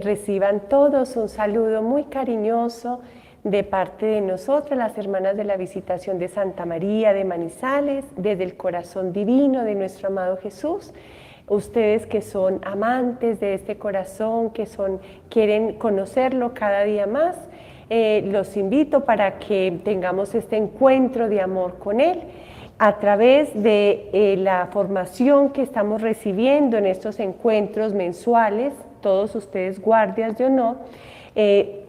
Reciban todos un saludo muy cariñoso de parte de nosotras, las hermanas de la Visitación de Santa María de Manizales, desde el corazón divino de nuestro amado Jesús. Ustedes que son amantes de este corazón, quieren conocerlo cada día más, los invito para que tengamos este encuentro de amor con Él a través de la formación que estamos recibiendo en estos encuentros mensuales, todos ustedes guardias de honor,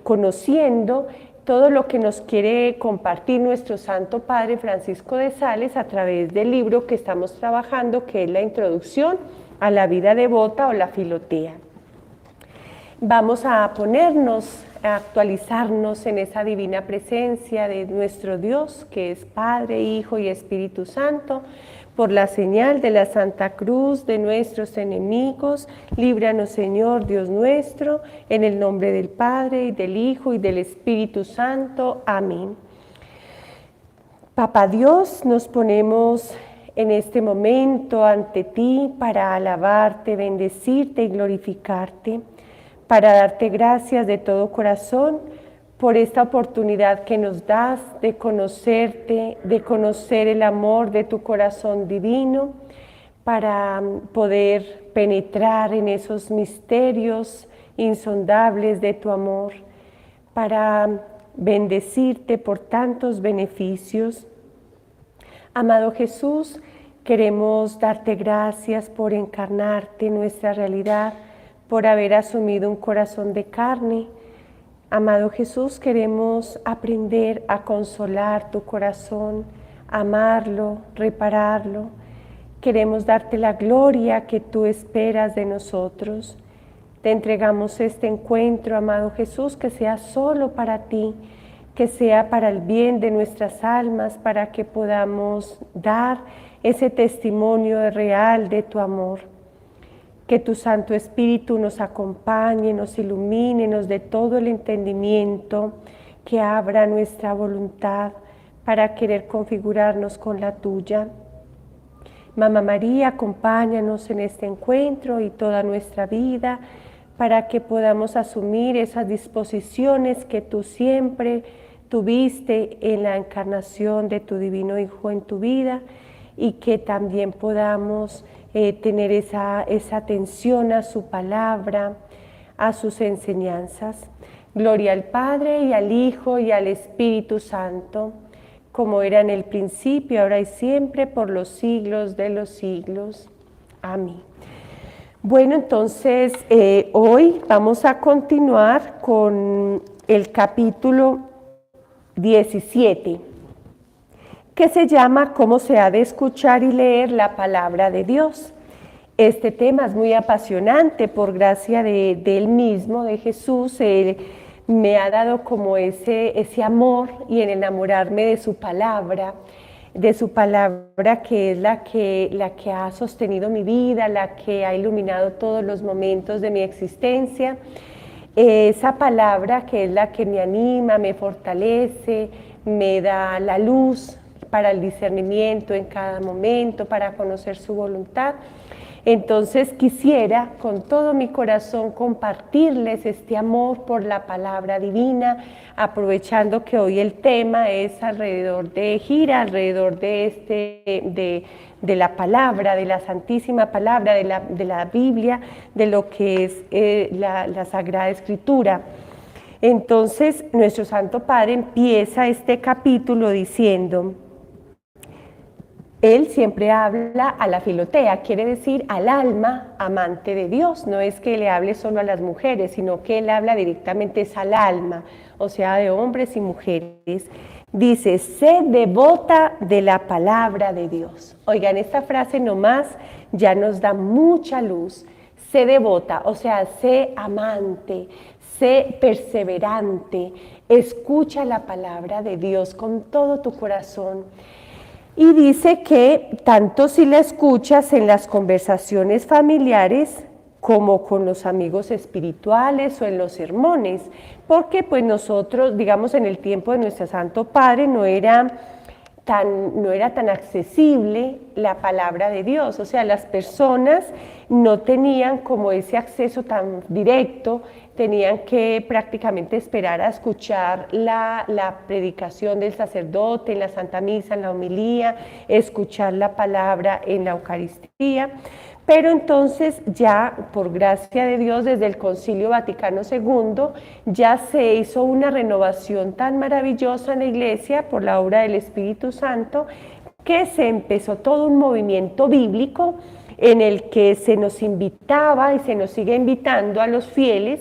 conociendo todo lo que nos quiere compartir nuestro Santo Padre Francisco de Sales a través del libro que estamos trabajando, que es la Introducción a la Vida Devota o la Filotea. Vamos a ponernos, a actualizarnos en esa divina presencia de nuestro Dios, que es Padre, Hijo y Espíritu Santo, por la señal de la Santa Cruz de nuestros enemigos, líbranos Señor Dios nuestro, en el nombre del Padre, y del Hijo, y del Espíritu Santo. Amén. Papá Dios, nos ponemos en este momento ante ti para alabarte, bendecirte y glorificarte, para darte gracias de todo corazón por esta oportunidad que nos das de conocerte, de conocer el amor de tu corazón divino, para poder penetrar en esos misterios insondables de tu amor, para bendecirte por tantos beneficios. Amado Jesús, queremos darte gracias por encarnarte en nuestra realidad, por haber asumido un corazón de carne. Amado Jesús, queremos aprender a consolar tu corazón, amarlo, repararlo. Queremos darte la gloria que tú esperas de nosotros. Te entregamos este encuentro, amado Jesús, que sea solo para ti, que sea para el bien de nuestras almas, para que podamos dar ese testimonio real de tu amor. Que tu Santo Espíritu nos acompañe, nos ilumine, nos dé todo el entendimiento, que abra nuestra voluntad para querer configurarnos con la tuya. Mamá María, acompáñanos en este encuentro y toda nuestra vida para que podamos asumir esas disposiciones que tú siempre tuviste en la encarnación de tu Divino Hijo en tu vida, y que también podamos tener esa atención a su palabra, a sus enseñanzas. Gloria al Padre, y al Hijo, y al Espíritu Santo, como era en el principio, ahora y siempre, por los siglos de los siglos. Amén. Bueno, entonces hoy vamos a continuar con el capítulo 17, que se llama ¿Cómo se ha de escuchar y leer la palabra de Dios? Este tema es muy apasionante, por gracia de Él mismo, de Jesús. Él me ha dado como ese amor y el enamorarme de su palabra que es la que ha sostenido mi vida, la que ha iluminado todos los momentos de mi existencia. Esa palabra que es la que me anima, me fortalece, me da la luz para el discernimiento en cada momento, para conocer su voluntad. Entonces quisiera con todo mi corazón compartirles este amor por la palabra divina, aprovechando que hoy el tema gira alrededor de la palabra, de la santísima palabra, de la Biblia, de lo que es la Sagrada Escritura. Entonces nuestro Santo Padre empieza este capítulo diciendo: Él siempre habla a la Filotea, quiere decir al alma amante de Dios. No es que le hable solo a las mujeres, sino que Él habla directamente al alma, o sea, de hombres y mujeres. Dice, sé devota de la palabra de Dios. Oigan, esta frase nomás ya nos da mucha luz. Sé devota, o sea, sé amante, sé perseverante, escucha la palabra de Dios con todo tu corazón. Y dice que tanto si la escuchas en las conversaciones familiares como con los amigos espirituales o en los sermones, porque pues nosotros, digamos, en el tiempo de nuestro Santo Padre no era no era tan accesible la palabra de Dios, o sea, las personas no tenían como ese acceso tan directo, tenían que prácticamente esperar a escuchar la predicación del sacerdote en la Santa Misa, en la homilía, escuchar la palabra en la Eucaristía. Pero entonces ya, por gracia de Dios, desde el Concilio Vaticano II, ya se hizo una renovación tan maravillosa en la Iglesia por la obra del Espíritu Santo, que se empezó todo un movimiento bíblico en el que se nos invitaba y se nos sigue invitando a los fieles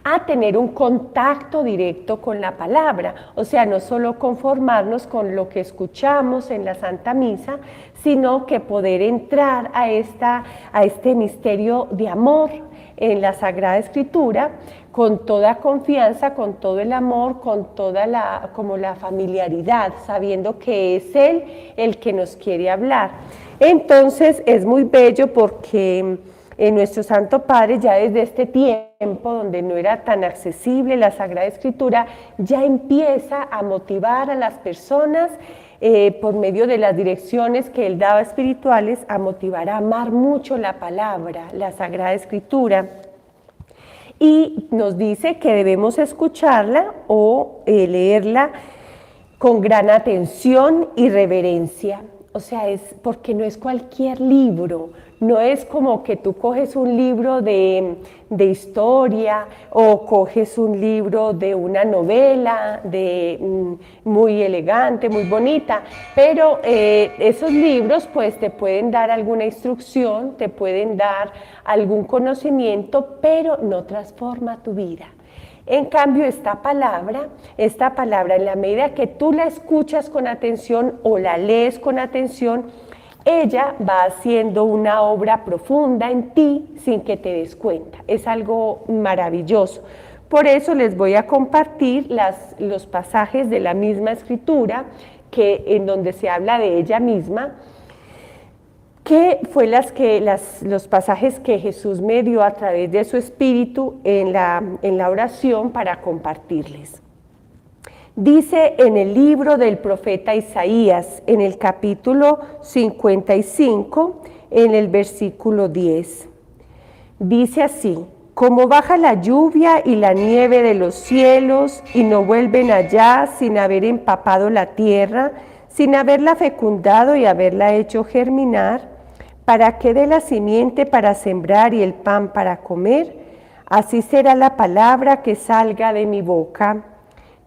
a tener un contacto directo con la palabra, o sea, no solo conformarnos con lo que escuchamos en la Santa Misa, sino que poder entrar a este misterio de amor en la Sagrada Escritura con toda confianza, con todo el amor, con toda la familiaridad, sabiendo que es Él el que nos quiere hablar. Entonces es muy bello porque nuestro Santo Padre, ya desde este tiempo donde no era tan accesible la Sagrada Escritura, ya empieza a motivar a las personas por medio de las direcciones que él daba espirituales, a motivar a amar mucho la palabra, la Sagrada Escritura. Y nos dice que debemos escucharla o leerla con gran atención y reverencia. O sea, es porque no es cualquier libro, no es como que tú coges un libro de historia o coges un libro de una novela muy elegante, muy bonita, pero esos libros pues te pueden dar alguna instrucción, te pueden dar algún conocimiento, pero no transforma tu vida. En cambio, esta palabra, en la medida que tú la escuchas con atención o la lees con atención, ella va haciendo una obra profunda en ti sin que te des cuenta. Es algo maravilloso. Por eso les voy a compartir los pasajes de la misma Escritura en donde se habla de ella misma, que fue los pasajes que Jesús me dio a través de su Espíritu en la oración para compartirles. Dice en el libro del profeta Isaías, en el capítulo 55, en el versículo 10. Dice así: como baja la lluvia y la nieve de los cielos y no vuelven allá sin haber empapado la tierra, sin haberla fecundado y haberla hecho germinar, para que dé la simiente para sembrar y el pan para comer, así será la palabra que salga de mi boca.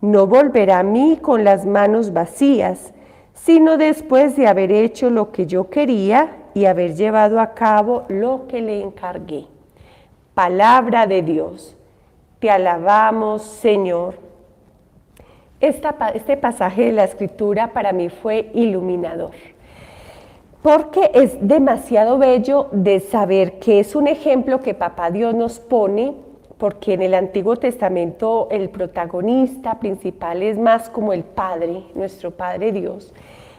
No volverá a mí con las manos vacías, sino después de haber hecho lo que yo quería y haber llevado a cabo lo que le encargué. Palabra de Dios. Te alabamos, Señor. Este pasaje de la Escritura para mí fue iluminador, porque es demasiado bello de saber que es un ejemplo que Papá Dios nos pone, porque en el Antiguo Testamento el protagonista principal es más como el Padre, nuestro Padre Dios,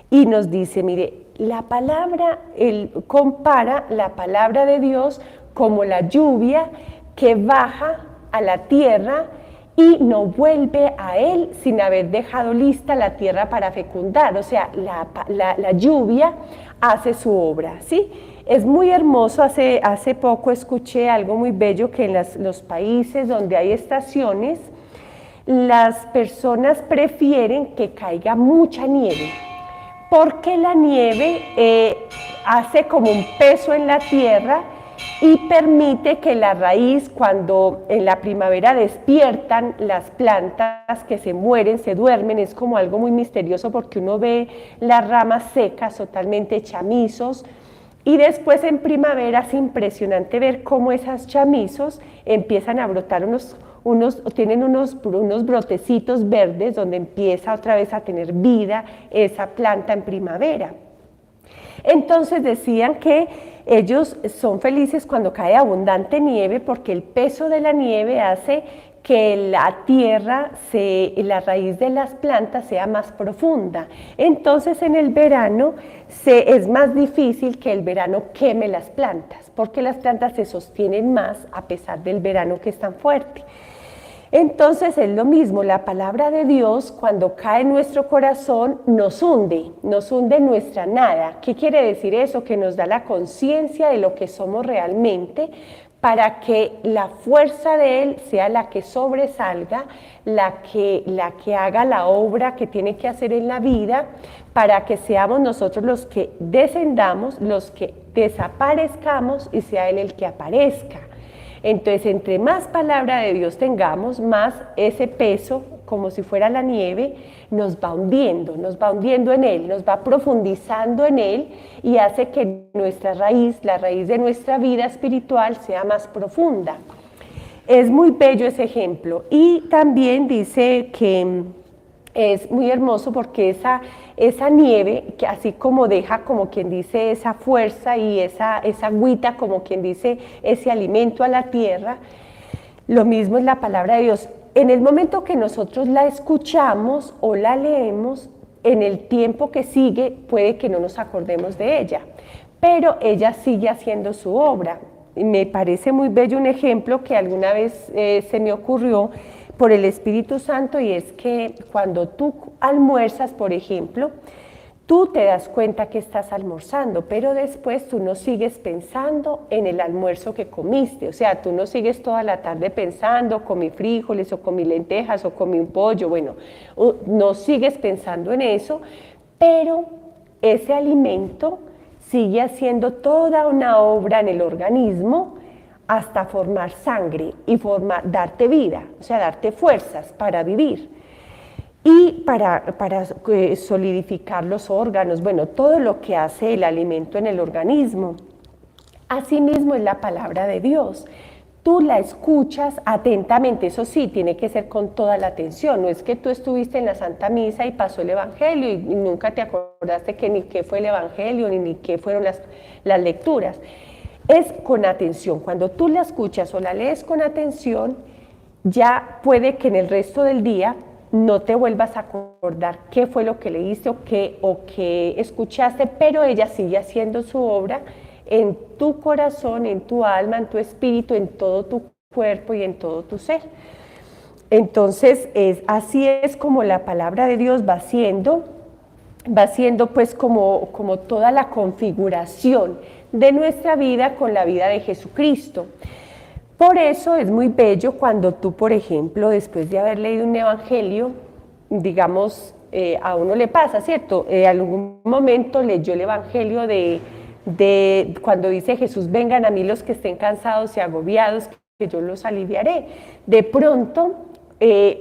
y nos dice, mire, él compara la palabra de Dios como la lluvia que baja a la tierra y no vuelve a él sin haber dejado lista la tierra para fecundar. O sea, la lluvia hace su obra, ¿sí? Es muy hermoso, hace poco escuché algo muy bello, que en los países donde hay estaciones, las personas prefieren que caiga mucha nieve, porque la nieve hace como un peso en la tierra y permite que la raíz, cuando en la primavera despiertan las plantas que se mueren, se duermen, es como algo muy misterioso porque uno ve las ramas secas, totalmente chamizos, y después en primavera es impresionante ver cómo esas chamizos empiezan a brotar tienen unos brotecitos verdes donde empieza otra vez a tener vida esa planta en primavera. Entonces decían que ellos son felices cuando cae abundante nieve, porque el peso de la nieve hace que la tierra, la raíz de las plantas sea más profunda. Entonces en el verano es más difícil que el verano queme las plantas, porque las plantas se sostienen más a pesar del verano que es tan fuerte. Entonces es lo mismo, la palabra de Dios cuando cae en nuestro corazón nos hunde en nuestra nada. ¿Qué quiere decir eso? Que nos da la conciencia de lo que somos realmente para que la fuerza de Él sea la que sobresalga, la que haga la obra que tiene que hacer en la vida, para que seamos nosotros los que descendamos, los que desaparezcamos y sea Él el que aparezca. Entonces, entre más palabra de Dios tengamos, más ese peso, como si fuera la nieve, nos va hundiendo en Él, nos va profundizando en Él y hace que nuestra raíz, la raíz de nuestra vida espiritual, sea más profunda. Es muy bello ese ejemplo. Y también dice que es muy hermoso porque esa nieve, que así como deja, como quien dice, esa fuerza y esa agüita, como quien dice, ese alimento a la tierra, lo mismo es la palabra de Dios. En el momento que nosotros la escuchamos o la leemos, en el tiempo que sigue puede que no nos acordemos de ella, pero ella sigue haciendo su obra. Me parece muy bello un ejemplo que alguna vez se me ocurrió por el Espíritu Santo, y es que cuando tú almuerzas, por ejemplo, tú te das cuenta que estás almorzando, pero después tú no sigues pensando en el almuerzo que comiste, o sea, tú no sigues toda la tarde pensando, comí frijoles o comí lentejas o comí un pollo, bueno, no sigues pensando en eso, pero ese alimento sigue haciendo toda una obra en el organismo hasta formar sangre y darte vida, o sea, darte fuerzas para vivir y para solidificar los órganos, bueno, todo lo que hace el alimento en el organismo. Asimismo es la palabra de Dios. Tú la escuchas atentamente, eso sí, tiene que ser con toda la atención, no es que tú estuviste en la Santa Misa y pasó el Evangelio y nunca te acordaste que ni qué fue el Evangelio ni qué fueron las lecturas. Es con atención. Cuando tú la escuchas o la lees con atención, ya puede que en el resto del día no te vuelvas a acordar qué fue lo que leíste o qué escuchaste, pero ella sigue haciendo su obra en tu corazón, en tu alma, en tu espíritu, en todo tu cuerpo y en todo tu ser. Entonces, así es como la palabra de Dios va siendo pues como toda la configuración de nuestra vida con la vida de Jesucristo. Por eso es muy bello cuando tú, por ejemplo, después de haber leído un evangelio, digamos, a uno le pasa, ¿cierto? Algún momento leyó el evangelio de cuando dice Jesús, vengan a mí los que estén cansados y agobiados, que yo los aliviaré. De pronto,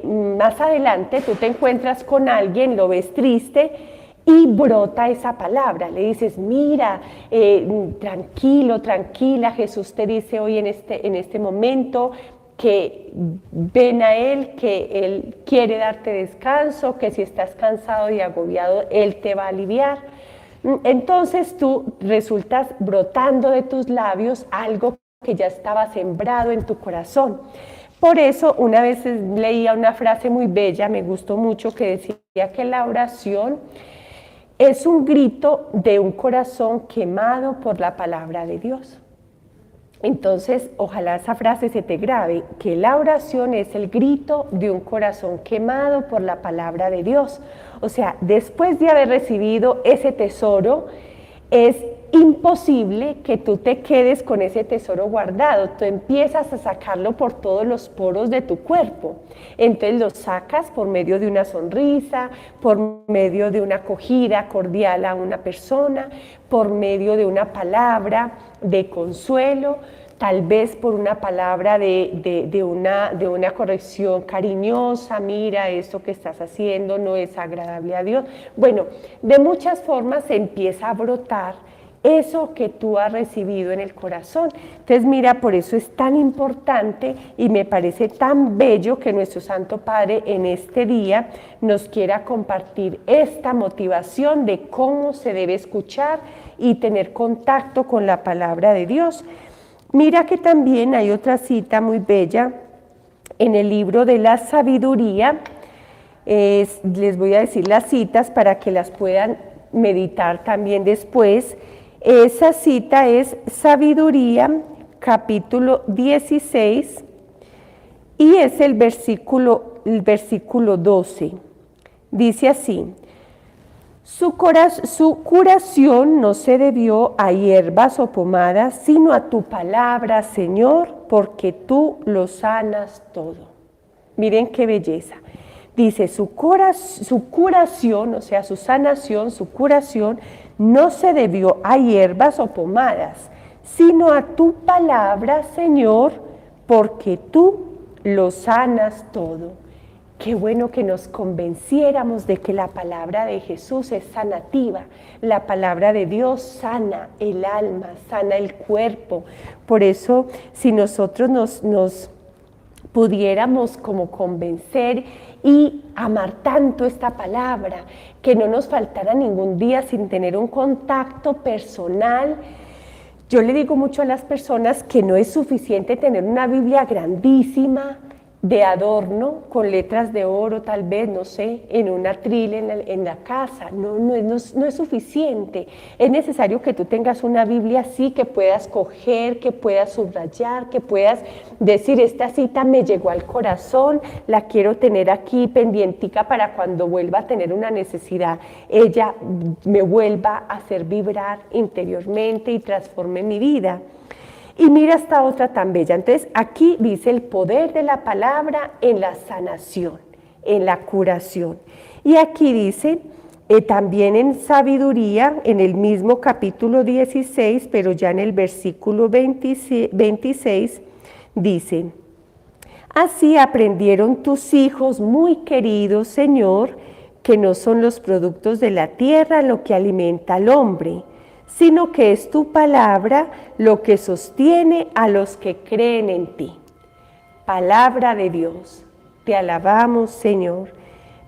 más adelante, tú te encuentras con alguien, lo ves triste, y brota esa palabra, le dices, mira, tranquilo, tranquila, Jesús te dice hoy en este momento que ven a Él, que Él quiere darte descanso, que si estás cansado y agobiado, Él te va a aliviar. Entonces tú resultas brotando de tus labios algo que ya estaba sembrado en tu corazón. Por eso una vez leía una frase muy bella, me gustó mucho, que decía que la oración es un grito de un corazón quemado por la palabra de Dios. Entonces, ojalá esa frase se te grabe, que la oración es el grito de un corazón quemado por la palabra de Dios. O sea, después de haber recibido ese tesoro, es imposible que tú te quedes con ese tesoro guardado. Tú empiezas a sacarlo por todos los poros de tu cuerpo. Entonces lo sacas por medio de una sonrisa, por medio de una acogida cordial a una persona, por medio de una palabra de consuelo, tal vez por una palabra de una corrección cariñosa, mira, esto que estás haciendo no es agradable a Dios. Bueno, de muchas formas se empieza a brotar eso que tú has recibido en el corazón. Entonces, mira, por eso es tan importante y me parece tan bello que nuestro Santo Padre en este día nos quiera compartir esta motivación de cómo se debe escuchar y tener contacto con la palabra de Dios. Mira que también hay otra cita muy bella en el libro de la sabiduría. Les voy a decir las citas para que las puedan meditar también después. Esa cita es Sabiduría, capítulo 16, Y es el versículo 12. Dice así: su curación no se debió a hierbas o pomadas, sino a tu palabra, Señor, porque tú lo sanas todo. Miren qué belleza. Dice, su curación, o sea, su sanación, su curación, no se debió a hierbas o pomadas, sino a tu palabra, Señor, porque tú lo sanas todo. Qué bueno que nos convenciéramos de que la palabra de Jesús es sanativa. La palabra de Dios sana el alma, sana el cuerpo. Por eso, si nosotros nos pudiéramos como convencer y amar tanto esta palabra, que no nos faltara ningún día sin tener un contacto personal. Yo le digo mucho a las personas que no es suficiente tener una Biblia grandísima, de adorno, con letras de oro tal vez, no sé, en un atril en la casa. No es suficiente. Es necesario que tú tengas una Biblia así, que puedas coger, que puedas subrayar, que puedas decir, esta cita me llegó al corazón, la quiero tener aquí pendientica para cuando vuelva a tener una necesidad, ella me vuelva a hacer vibrar interiormente y transforme mi vida. Y mira esta otra tan bella. Entonces aquí dice el poder de la palabra en la sanación, en la curación. Y aquí dice también en sabiduría, en el mismo capítulo 16, pero ya en el versículo 26, dice: así aprendieron tus hijos muy queridos, Señor, que no son los productos de la tierra lo que alimenta al hombre, sino que es tu palabra lo que sostiene a los que creen en ti. Palabra de Dios, te alabamos, Señor.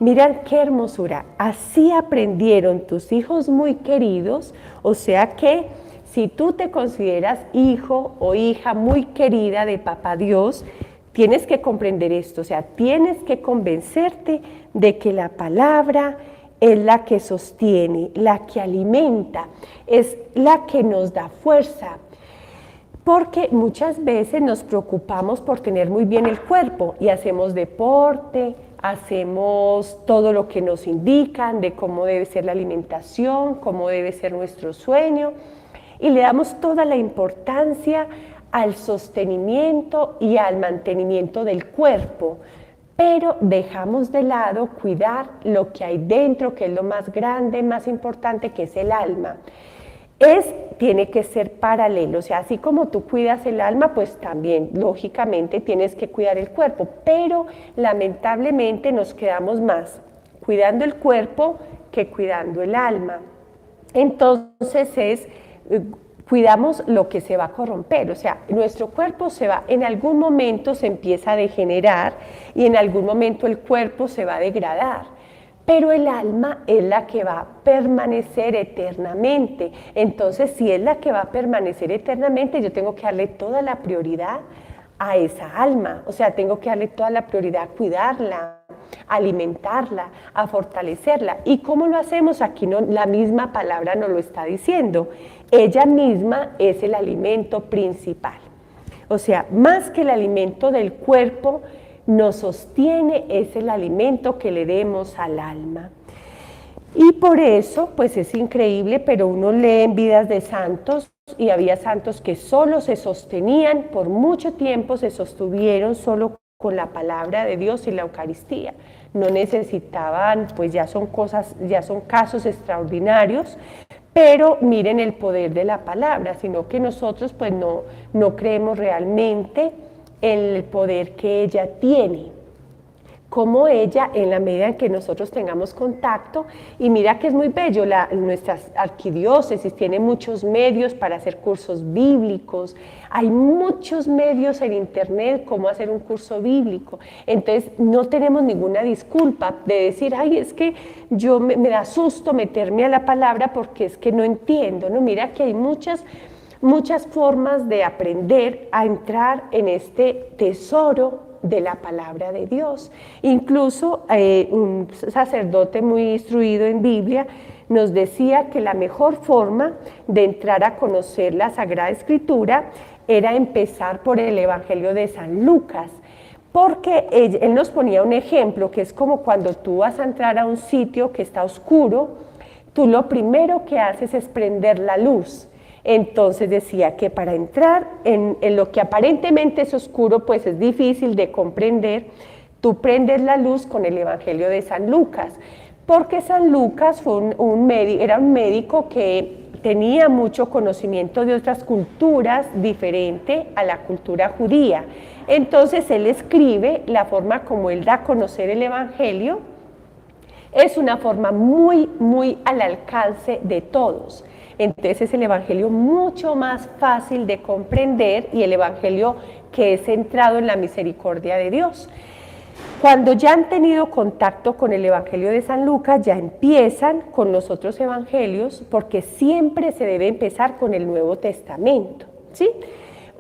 Mirad qué hermosura, así aprendieron tus hijos muy queridos, o sea que si tú te consideras hijo o hija muy querida de Papá Dios, tienes que comprender esto, o sea, tienes que convencerte de que la palabra es la que sostiene, la que alimenta, es la que nos da fuerza. Porque muchas veces nos preocupamos por tener muy bien el cuerpo y hacemos deporte, hacemos todo lo que nos indican de cómo debe ser la alimentación, cómo debe ser nuestro sueño, y le damos toda la importancia al sostenimiento y al mantenimiento del cuerpo, pero dejamos de lado cuidar lo que hay dentro, que es lo más grande, más importante, que es el alma. Tiene que ser paralelo, o sea, así como tú cuidas el alma, pues también, lógicamente, tienes que cuidar el cuerpo, pero lamentablemente nos quedamos más cuidando el cuerpo que cuidando el alma. Entonces cuidamos lo que se va a corromper, o sea, nuestro cuerpo en algún momento se empieza a degenerar y en algún momento el cuerpo se va a degradar, pero el alma es la que va a permanecer eternamente. Entonces, si es la que va a permanecer eternamente, yo tengo que darle toda la prioridad a esa alma, o sea, tengo que darle toda la prioridad a cuidarla, a alimentarla, a fortalecerla. ¿Y cómo lo hacemos? Aquí la misma palabra nos lo está diciendo. Ella misma es el alimento principal. O sea, más que el alimento del cuerpo, nos sostiene, es el alimento que le demos al alma. Y por eso, pues es increíble, pero uno lee en vidas de santos, y había santos que solo se sostenían, por mucho tiempo se sostuvieron solo con la palabra de Dios y la Eucaristía. No necesitaban, pues ya son casos extraordinarios, pero miren el poder de la palabra, sino que nosotros pues no creemos realmente en el poder que ella tiene, como ella, en la medida en que nosotros tengamos contacto. Y mira que es muy bello, nuestras arquidiócesis tienen muchos medios para hacer cursos bíblicos, hay muchos medios en internet cómo hacer un curso bíblico, entonces no tenemos ninguna disculpa de decir, ay, es que me da susto meterme a la palabra porque es que no entiendo, ¿no? Mira que hay muchas formas de aprender a entrar en este tesoro de la palabra de Dios. Incluso un sacerdote muy instruido en Biblia nos decía que la mejor forma de entrar a conocer la Sagrada Escritura era empezar por el Evangelio de San Lucas, porque él nos ponía un ejemplo que es como cuando tú vas a entrar a un sitio que está oscuro, tú lo primero que haces es prender la luz. Entonces decía que para entrar en lo que aparentemente es oscuro, pues es difícil de comprender, tú prendes la luz con el Evangelio de San Lucas, porque San Lucas fue era un médico que tenía mucho conocimiento de otras culturas diferente a la cultura judía. Entonces él escribe la forma como él da a conocer el Evangelio, es una forma muy, muy al alcance de todos. Entonces es el Evangelio mucho más fácil de comprender y el Evangelio que es centrado en la misericordia de Dios. Cuando ya han tenido contacto con el Evangelio de San Lucas, ya empiezan con los otros evangelios, porque siempre se debe empezar con el Nuevo Testamento, ¿sí?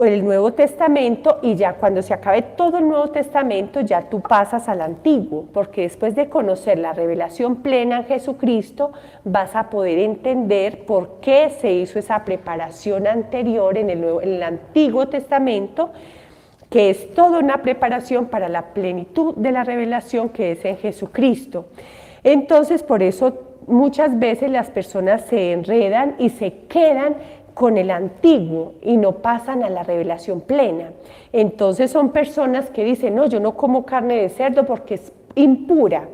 El Nuevo Testamento, y ya cuando se acabe todo el Nuevo Testamento, ya tú pasas al Antiguo, porque después de conocer la revelación plena en Jesucristo, vas a poder entender por qué se hizo esa preparación anterior en el Antiguo Testamento, que es toda una preparación para la plenitud de la revelación que es en Jesucristo. Entonces, por eso muchas veces las personas se enredan y se quedan con el antiguo y no pasan a la revelación plena. Entonces son personas que dicen, no, yo no como carne de cerdo porque es impura.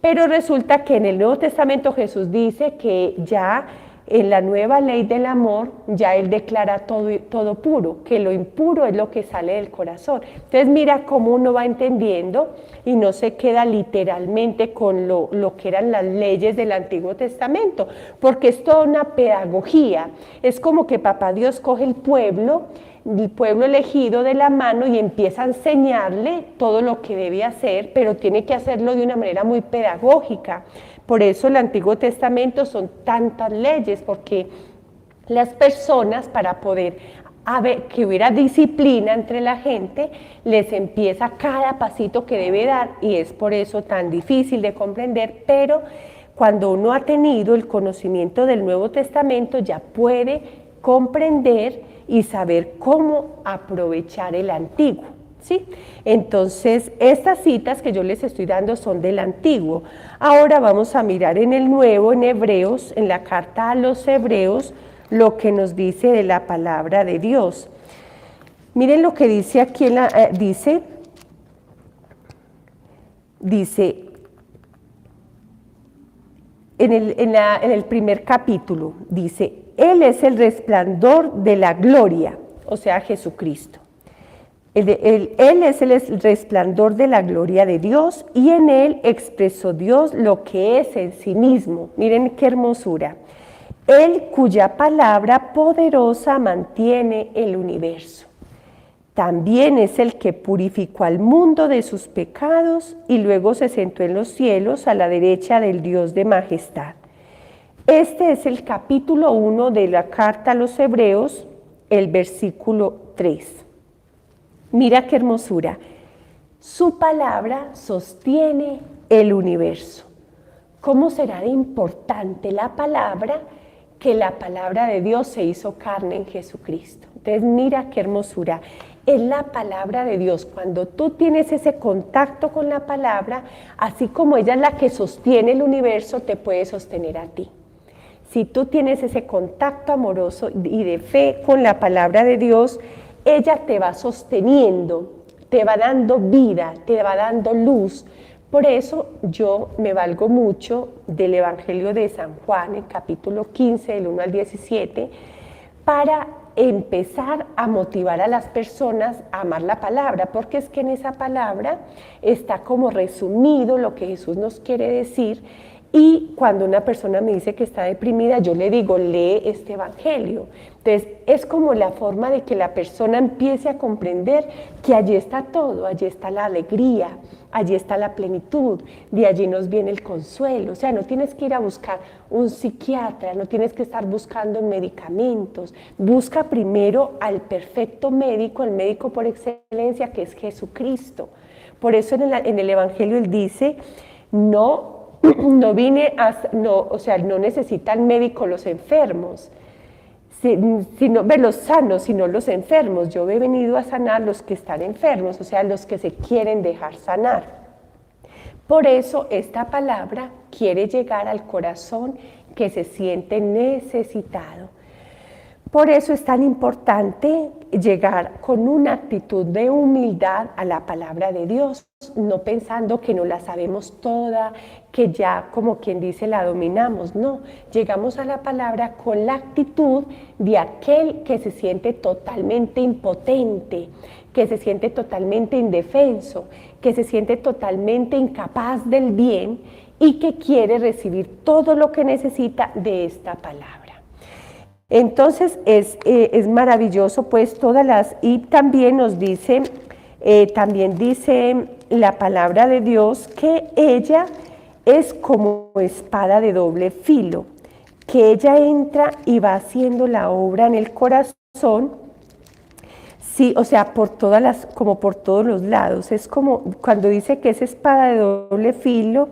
Pero resulta que en el Nuevo Testamento Jesús dice que ya en la nueva ley del amor, ya Él declara todo puro, que lo impuro es lo que sale del corazón. Entonces mira cómo uno va entendiendo y no se queda literalmente con lo que eran las leyes del Antiguo Testamento, porque es toda una pedagogía. Es como que Papá Dios coge el pueblo elegido de la mano y empieza a enseñarle todo lo que debe hacer, pero tiene que hacerlo de una manera muy pedagógica. Por eso el Antiguo Testamento son tantas leyes, porque las personas, para poder que hubiera disciplina entre la gente, les empieza cada pasito que debe dar, y es por eso tan difícil de comprender, pero cuando uno ha tenido el conocimiento del Nuevo Testamento ya puede comprender y saber cómo aprovechar el Antiguo. ¿Sí? Entonces, estas citas que yo les estoy dando son del Antiguo. Ahora vamos a mirar en el Nuevo, en Hebreos, en la carta a los Hebreos, lo que nos dice de la palabra de Dios. Miren lo que dice aquí, dice en el primer capítulo, dice, Él es el resplandor de la gloria, o sea, Jesucristo. Él es el resplandor de la gloria de Dios, y en Él expresó Dios lo que es en sí mismo. Miren qué hermosura. Él cuya palabra poderosa mantiene el universo. También es el que purificó al mundo de sus pecados y luego se sentó en los cielos a la derecha del Dios de majestad. Este es el capítulo 1 de la carta a los Hebreos, el versículo 3. Mira qué hermosura. Su palabra sostiene el universo. ¿Cómo será de importante la palabra? Que la palabra de Dios se hizo carne en Jesucristo. Entonces mira qué hermosura. Es la palabra de Dios. Cuando tú tienes ese contacto con la palabra, así como ella es la que sostiene el universo, te puede sostener a ti. Si tú tienes ese contacto amoroso y de fe con la palabra de Dios, ella te va sosteniendo, te va dando vida, te va dando luz. Por eso yo me valgo mucho del Evangelio de San Juan, el capítulo 15, del 1 al 17, para empezar a motivar a las personas a amar la palabra, porque es que en esa palabra está como resumido lo que Jesús nos quiere decir. Y cuando una persona me dice que está deprimida, yo le digo, lee este evangelio. Entonces, es como la forma de que la persona empiece a comprender que allí está todo, allí está la alegría, allí está la plenitud, de allí nos viene el consuelo. O sea, no tienes que ir a buscar un psiquiatra, no tienes que estar buscando medicamentos. Busca primero al perfecto médico, el médico por excelencia, que es Jesucristo. Por eso en el evangelio él dice, no necesitan médico los enfermos, sino ver los sanos, sino los enfermos. Yo he venido a sanar los que están enfermos, o sea, los que se quieren dejar sanar. Por eso esta palabra quiere llegar al corazón que se siente necesitado. Por eso es tan importante llegar con una actitud de humildad a la palabra de Dios, no pensando que no la sabemos toda, que ya como quien dice la dominamos. No, llegamos a la palabra con la actitud de aquel que se siente totalmente impotente, que se siente totalmente indefenso, que se siente totalmente incapaz del bien y que quiere recibir todo lo que necesita de esta palabra. Entonces es maravilloso pues y también nos dice, también dice la palabra de Dios que ella es como espada de doble filo, que ella entra y va haciendo la obra en el corazón, sí, o sea, como por todos los lados. Es como cuando dice que es espada de doble filo,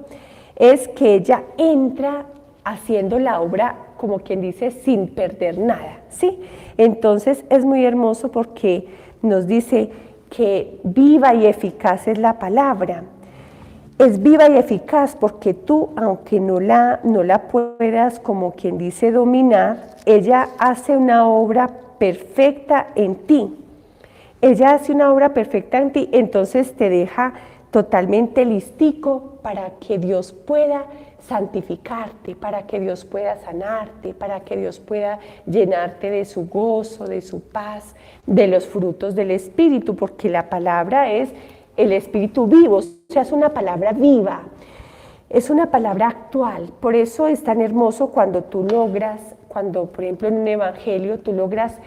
es que ella entra haciendo la obra, como quien dice, sin perder nada, ¿sí? Entonces es muy hermoso porque nos dice que viva y eficaz es la palabra. Es viva y eficaz porque tú, aunque no la puedas, como quien dice, dominar, ella hace una obra perfecta en ti. Ella hace una obra perfecta en ti, entonces te deja totalmente listico para que Dios pueda santificarte, para que Dios pueda sanarte, para que Dios pueda llenarte de su gozo, de su paz, de los frutos del Espíritu, porque la palabra es el Espíritu vivo, o sea, es una palabra viva, es una palabra actual. Por eso es tan hermoso cuando tú logras, por ejemplo en un evangelio, tú logras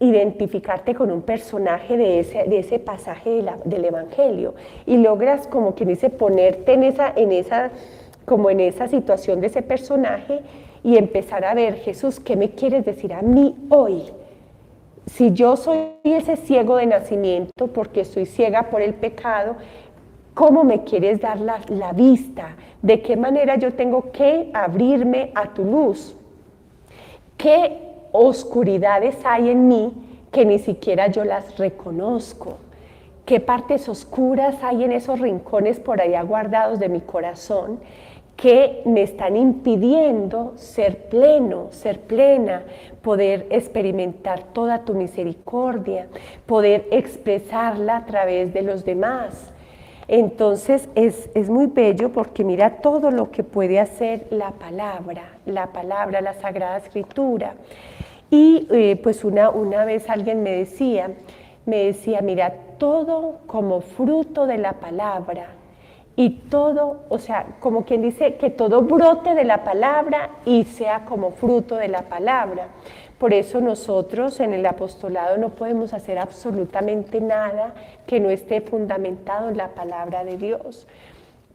identificarte con un personaje de ese pasaje del evangelio y logras, como quien dice, ponerte en esa situación de ese personaje y empezar a ver, Jesús, ¿qué me quieres decir a mí hoy? Si yo soy ese ciego de nacimiento porque estoy ciega por el pecado, ¿cómo me quieres dar la vista? ¿De qué manera yo tengo que abrirme a tu luz? ¿Qué oscuridades hay en mí que ni siquiera yo las reconozco? ¿Qué partes oscuras hay en esos rincones por allá guardados de mi corazón que me están impidiendo ser pleno, ser plena, poder experimentar toda tu misericordia, poder expresarla a través de los demás? Entonces es muy bello porque mira todo lo que puede hacer la palabra, la Sagrada Escritura. Y pues una vez alguien me decía, mira, todo como fruto de la palabra y todo, o sea, como quien dice que todo brote de la palabra y sea como fruto de la palabra. Por eso nosotros en el apostolado no podemos hacer absolutamente nada que no esté fundamentado en la palabra de Dios.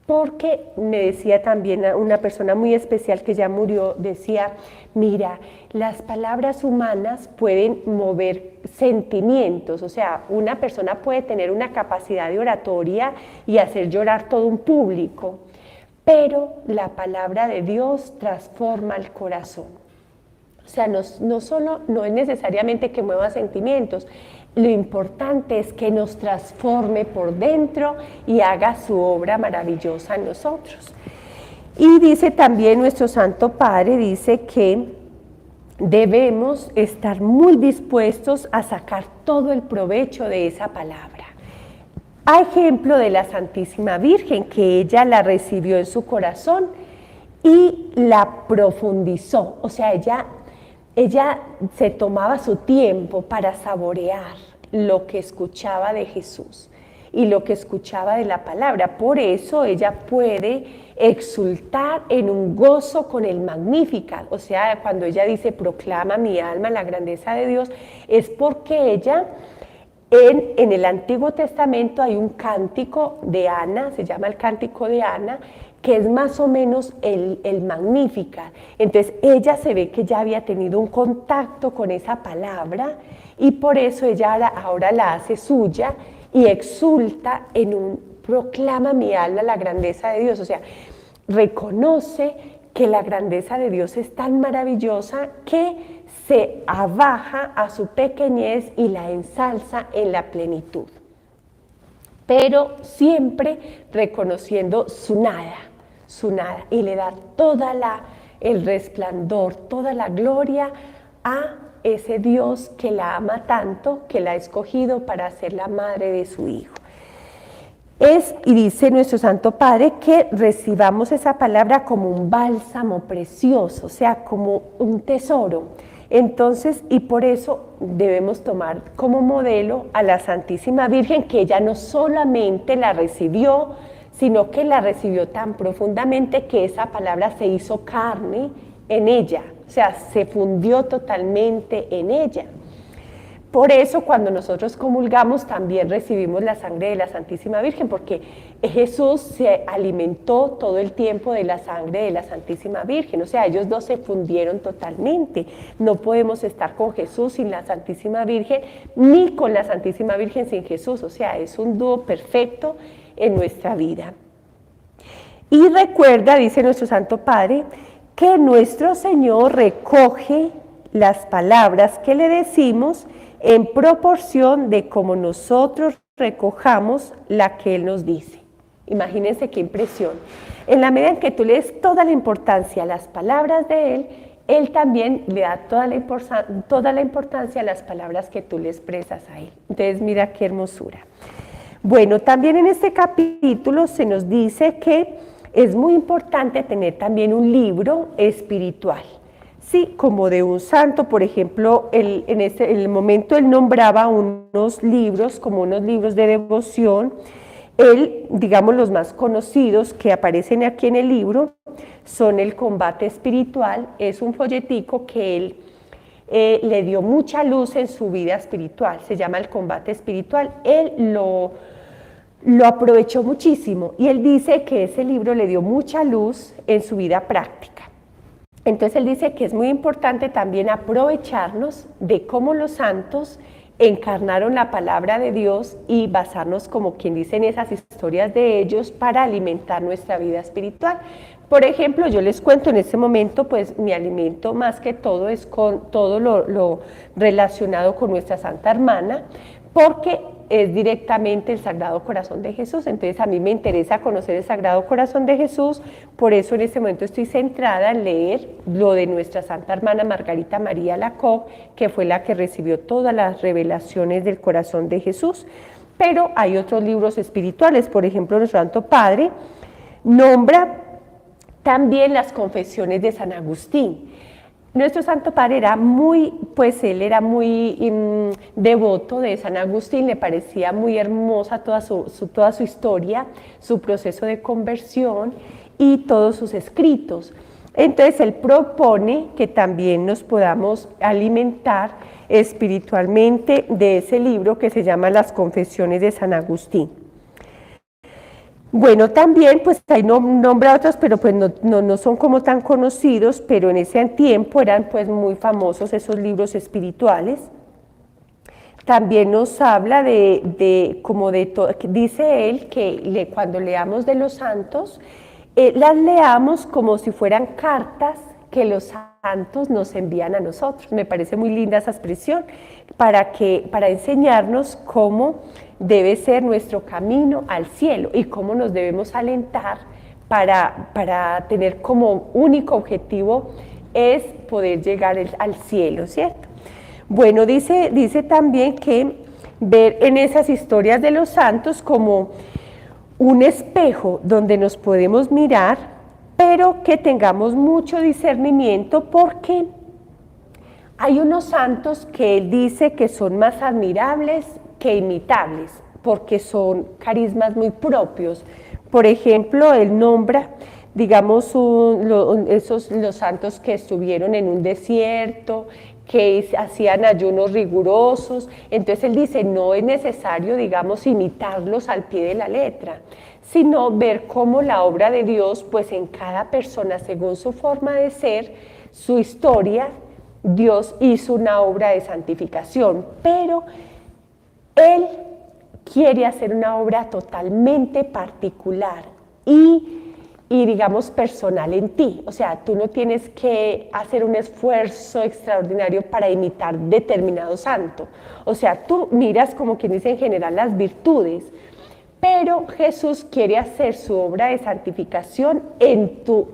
Porque me decía también una persona muy especial que ya murió, decía, mira, las palabras humanas pueden mover sentimientos, o sea, una persona puede tener una capacidad de oratoria y hacer llorar todo un público, pero la palabra de Dios transforma el corazón. O sea, no es necesariamente que mueva sentimientos, lo importante es que nos transforme por dentro y haga su obra maravillosa en nosotros. Y dice también nuestro Santo Padre, dice que debemos estar muy dispuestos a sacar todo el provecho de esa palabra. A ejemplo de la Santísima Virgen, que ella la recibió en su corazón y la profundizó, o sea, ella se tomaba su tiempo para saborear lo que escuchaba de Jesús y lo que escuchaba de la palabra. Por eso ella puede exultar en un gozo con el Magnificat. O sea, cuando ella dice, proclama mi alma la grandeza de Dios, es porque ella, en el Antiguo Testamento hay un cántico de Ana, se llama el cántico de Ana, que es más o menos el Magnificat. Entonces ella se ve que ya había tenido un contacto con esa palabra y por eso ella ahora la hace suya y exulta proclama mi alma la grandeza de Dios. O sea, reconoce que la grandeza de Dios es tan maravillosa que se abaja a su pequeñez y la ensalza en la plenitud, pero siempre reconociendo su nada, y le da el resplandor, toda la gloria a ese Dios que la ama tanto, que la ha escogido para ser la madre de su Hijo. Y dice nuestro Santo Padre que recibamos esa palabra como un bálsamo precioso, o sea, como un tesoro. Entonces, y por eso debemos tomar como modelo a la Santísima Virgen, que ella no solamente la recibió, sino que la recibió tan profundamente que esa palabra se hizo carne en ella, o sea, se fundió totalmente en ella. Por eso cuando nosotros comulgamos también recibimos la sangre de la Santísima Virgen, porque Jesús se alimentó todo el tiempo de la sangre de la Santísima Virgen, o sea, ellos dos se fundieron totalmente. No podemos estar con Jesús sin la Santísima Virgen, ni con la Santísima Virgen sin Jesús, o sea, es un dúo perfecto en nuestra vida. Y recuerda, dice nuestro Santo Padre, que nuestro Señor recoge las palabras que le decimos en proporción de como nosotros recojamos la que Él nos dice. Imagínense qué impresión. En la medida en que tú le des toda la importancia a las palabras de Él, Él también le da toda la importancia a las palabras que tú le expresas a Él. Entonces mira qué hermosura. Bueno, también en este capítulo se nos dice que es muy importante tener también un libro espiritual. Sí, como de un santo, por ejemplo, en el momento él nombraba unos libros, como unos libros de devoción. Él, digamos, los más conocidos que aparecen aquí en el libro son el Combate Espiritual. Es un folletico que él le dio mucha luz en su vida espiritual, se llama el Combate Espiritual. Él lo aprovechó muchísimo y él dice que ese libro le dio mucha luz en su vida práctica. Entonces él dice que es muy importante también aprovecharnos de cómo los santos encarnaron la palabra de Dios y basarnos, como quien dice, en esas historias de ellos para alimentar nuestra vida espiritual. Por ejemplo, yo les cuento en este momento, pues mi alimento más que todo es con todo lo relacionado con nuestra Santa Hermana, porque es directamente el Sagrado Corazón de Jesús. Entonces a mí me interesa conocer el Sagrado Corazón de Jesús, por eso en este momento estoy centrada en leer lo de nuestra Santa Hermana Margarita María Alacoque, que fue la que recibió todas las revelaciones del corazón de Jesús. Pero hay otros libros espirituales, por ejemplo, nuestro Santo Padre nombra también las confesiones de San Agustín. Nuestro Santo Padre era muy devoto de San Agustín, le parecía muy hermosa toda su historia, su proceso de conversión y todos sus escritos. Entonces él propone que también nos podamos alimentar espiritualmente de ese libro que se llama Las Confesiones de San Agustín. Bueno, también pues ahí nombra otros, pero pues no son como tan conocidos, pero en ese tiempo eran pues muy famosos esos libros espirituales. También nos habla dice él que cuando leamos de los santos, las leamos como si fueran cartas que los santos nos envían a nosotros. Me parece muy linda esa expresión, para enseñarnos cómo debe ser nuestro camino al cielo y cómo nos debemos alentar para tener como único objetivo es poder llegar al cielo, ¿cierto? Bueno, dice también que ver en esas historias de los santos como un espejo donde nos podemos mirar, pero que tengamos mucho discernimiento, porque hay unos santos que él dice que son más admirables que imitables, porque son carismas muy propios. Por ejemplo, él nombra, digamos, los santos que estuvieron en un desierto, que hacían ayunos rigurosos. Entonces él dice, no es necesario, digamos, imitarlos al pie de la letra, sino ver cómo la obra de Dios, pues en cada persona, según su forma de ser, su historia, Dios hizo una obra de santificación, pero Él quiere hacer una obra totalmente particular y y digamos personal en ti. O sea, tú no tienes que hacer un esfuerzo extraordinario para imitar determinado santo. O sea, tú miras, como quien dice en general, las virtudes, pero Jesús quiere hacer su obra de santificación en tu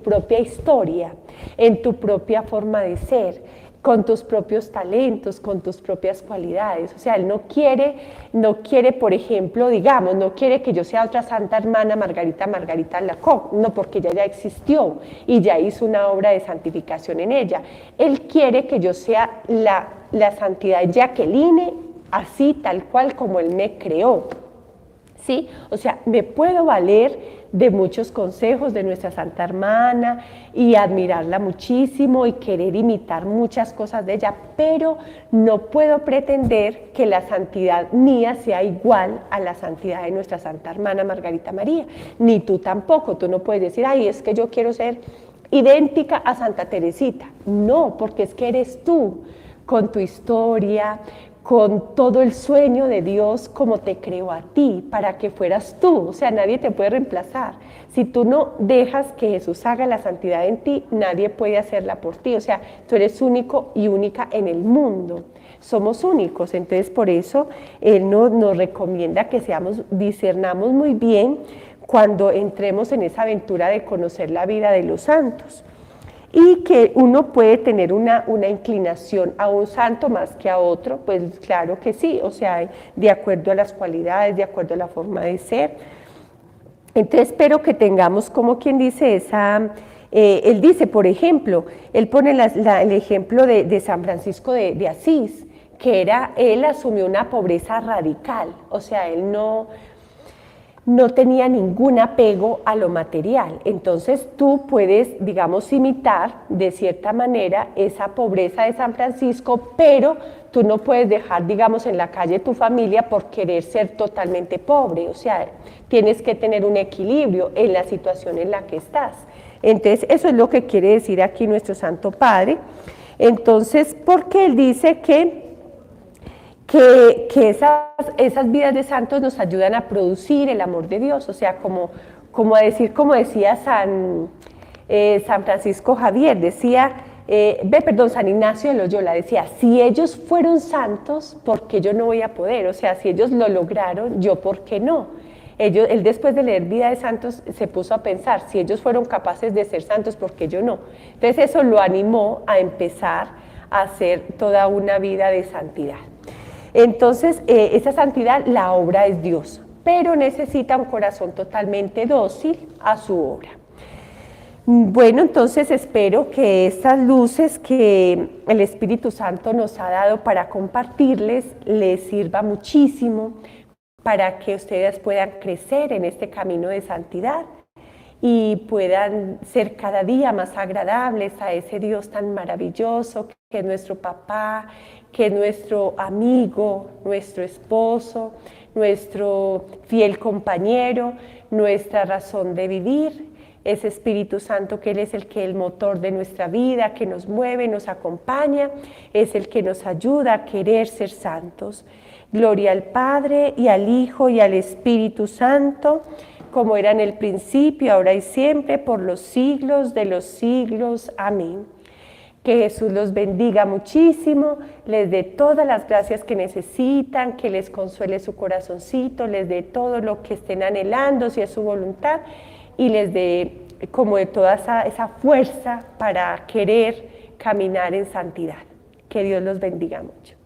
propia historia, en tu propia forma de ser, con tus propios talentos, con tus propias cualidades. O sea, Él no quiere, por ejemplo, digamos, no quiere que yo sea otra santa hermana Margarita Lacoque, no, porque ella ya existió y ya hizo una obra de santificación en ella. Él quiere que yo sea la santidad Jacqueline, así tal cual como Él me creó. ¿Sí? O sea, me puedo valer de muchos consejos de nuestra Santa Hermana y admirarla muchísimo y querer imitar muchas cosas de ella, pero no puedo pretender que la santidad mía sea igual a la santidad de nuestra Santa Hermana Margarita María, ni tú tampoco. Tú no puedes decir, ay, es que yo quiero ser idéntica a Santa Teresita. No, porque es que eres tú, con tu historia, con todo el sueño de Dios como te creó a ti, para que fueras tú. O sea, nadie te puede reemplazar. Si tú no dejas que Jesús haga la santidad en ti, nadie puede hacerla por ti. O sea, tú eres único y única en el mundo. Somos únicos, entonces por eso Él nos recomienda que discernamos muy bien cuando entremos en esa aventura de conocer la vida de los santos. Y que uno puede tener una inclinación a un santo más que a otro, pues claro que sí, o sea, de acuerdo a las cualidades, de acuerdo a la forma de ser. Entonces espero que tengamos, como quien dice, él dice, por ejemplo, él pone el ejemplo de San Francisco de Asís, que él asumió una pobreza radical, o sea, él no tenía ningún apego a lo material. Entonces tú puedes, digamos, imitar de cierta manera esa pobreza de San Francisco, pero tú no puedes dejar, digamos, en la calle tu familia por querer ser totalmente pobre. O sea, tienes que tener un equilibrio en la situación en la que estás. Entonces, eso es lo que quiere decir aquí nuestro Santo Padre. Entonces, porque él dice que esas vidas de santos nos ayudan a producir el amor de Dios, o sea, como decía San Francisco Javier, San Ignacio de Loyola, decía, si ellos fueron santos, ¿por qué yo no voy a poder? O sea, si ellos lo lograron, ¿yo por qué no? Él después de leer Vida de Santos se puso a pensar, si ellos fueron capaces de ser santos, ¿por qué yo no? Entonces eso lo animó a empezar a hacer toda una vida de santidad. Entonces, esa santidad, la obra es Dios, pero necesita un corazón totalmente dócil a su obra. Bueno, entonces espero que estas luces que el Espíritu Santo nos ha dado para compartirles les sirva muchísimo para que ustedes puedan crecer en este camino de santidad y puedan ser cada día más agradables a ese Dios tan maravilloso que es nuestro papá, que es nuestro amigo, nuestro esposo, nuestro fiel compañero, nuestra razón de vivir, ese Espíritu Santo que Él es el motor de nuestra vida, que nos mueve, nos acompaña, es el que nos ayuda a querer ser santos. Gloria al Padre y al Hijo y al Espíritu Santo, como era en el principio, ahora y siempre, por los siglos de los siglos. Amén. Que Jesús los bendiga muchísimo, les dé todas las gracias que necesitan, que les consuele su corazoncito, les dé todo lo que estén anhelando, si es su voluntad, y les dé como de toda esa fuerza para querer caminar en santidad. Que Dios los bendiga mucho.